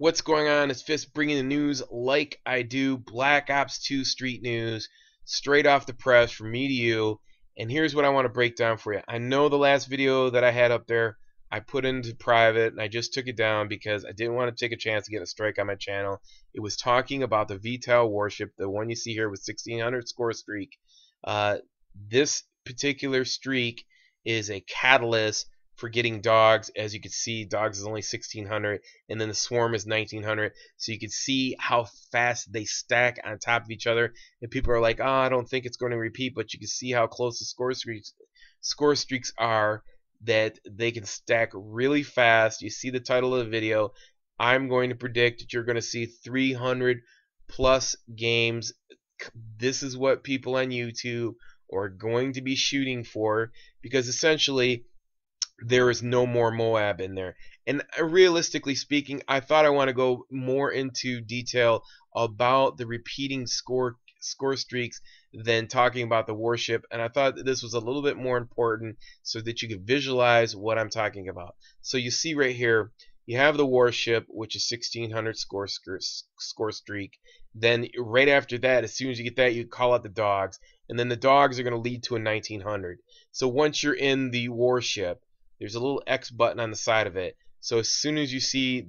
What's going on? It's Fist bringing the news like I do. Black Ops 2 street news, straight off the press from me to you. And here's what I want to break down for you. I know the last video that I had up there, I put into private, and I just took it down because I didn't want to take a chance to get a strike on my channel. It was talking about the VTOL warship, the one you see here with 1600 score streak. This particular streak is a catalyst for getting dogs. As you can see, dogs is only 1600, and then the swarm is 1900. So you can see how fast they stack on top of each other. And people are like, oh, I don't think it's going to repeat, but you can see how close the score streaks are, that they can stack really fast. You see the title of the video. I'm going to predict that you're going to see 300 plus games. This is what people on YouTube are going to be shooting for, because essentially there is no more Moab in there. And realistically speaking, I thought I want to go more into detail about the repeating score streaks than talking about the warship, and I thought that this was a little bit more important so that you could visualize what I'm talking about. So you see right here, you have the warship, which is 1600 score streak. Then right after that, as soon as you get that, you call out the dogs, and then the dogs are going to lead to a 1900. So once you're in the warship, there's a little X button on the side of it. So as soon as you see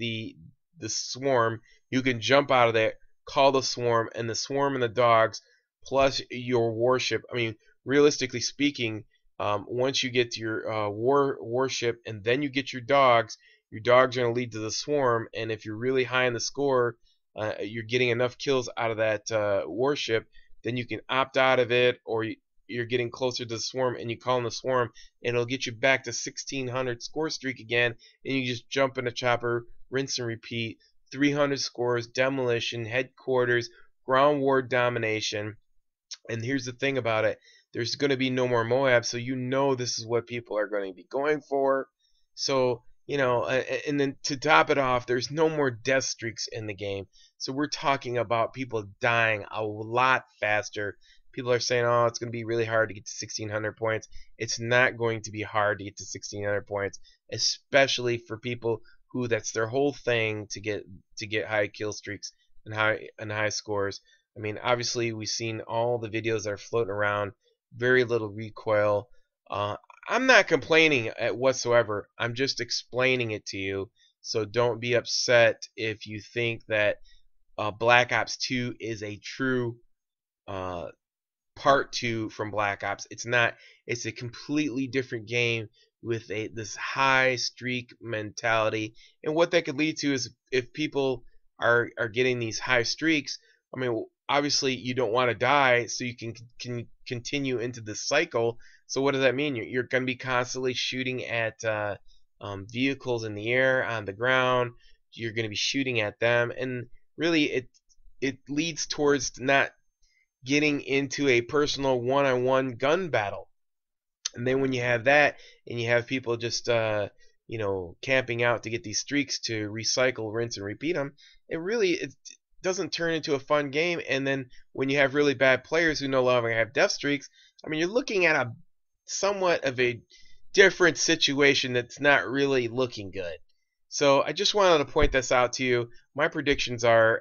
the swarm, you can jump out of there, call the swarm, and the dogs plus your warship. I mean, realistically speaking, once you get to your warship and then you get your dogs are going to lead to the swarm. And if you're really high in the score, you're getting enough kills out of that warship, then you can opt out of it, or you're getting closer to the swarm and you call in the swarm, and it'll get you back to 1600 score streak again, and you just jump in a chopper, rinse and repeat. 300 scores, demolition, headquarters, ground war domination. And here's the thing about it, there's going to be no more Moab, so you know this is what people are going to be going for. So you know, and then to top it off, there's no more death streaks in the game. So we're talking about people dying a lot faster. People are saying, oh, it's going to be really hard to get to 1600 points. It's not going to be hard to get to 1600 points, especially for people who that's their whole thing, to get high kill streaks and high scores. I mean, obviously we've seen all the videos that are floating around, very little recoil. I'm not complaining at whatsoever. I'm just explaining it to you. So don't be upset if you think that Black Ops 2 is a true part 2 from Black Ops. It's not. It's a completely different game with this high streak mentality. And what that could lead to is, if people are getting these high streaks, I mean, obviously you don't want to die, so you can continue into this cycle. So what does that mean? You're going to be constantly shooting at vehicles in the air, on the ground. You're going to be shooting at them, and really it leads towards not getting into a personal one-on-one gun battle. And then when you have that, and you have people just you know, camping out to get these streaks to recycle, rinse, and repeat them, it doesn't turn into a fun game. And then when you have really bad players who no longer have death streaks, I mean, you're looking at a somewhat of a different situation that's not really looking good. So I just wanted to point this out to you. My predictions are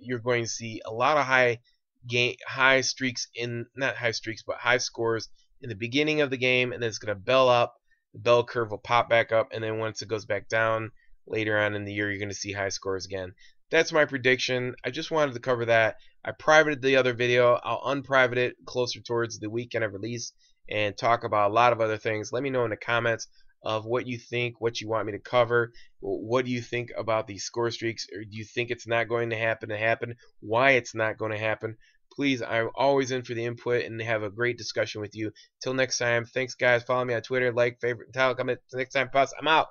you're going to see a lot of high streaks in, not high streaks, but high scores in the beginning of the game, and then it's going to bell up. The bell curve will pop back up, and then once it goes back down later on in the year, you're going to see high scores again. That's my prediction. I just wanted to cover that. I privated the other video. I'll unprivate it closer towards the weekend of release and talk about a lot of other things. Let me know in the comments of what you think, what you want me to cover. What do you think about these score streaks? Or do you think it's not going to happen? Why it's not going to happen? Please, I'm always in for the input and have a great discussion with you. Till next time, thanks guys. Follow me on Twitter, like, favorite, and tell, comment. Next time, pass. I'm out.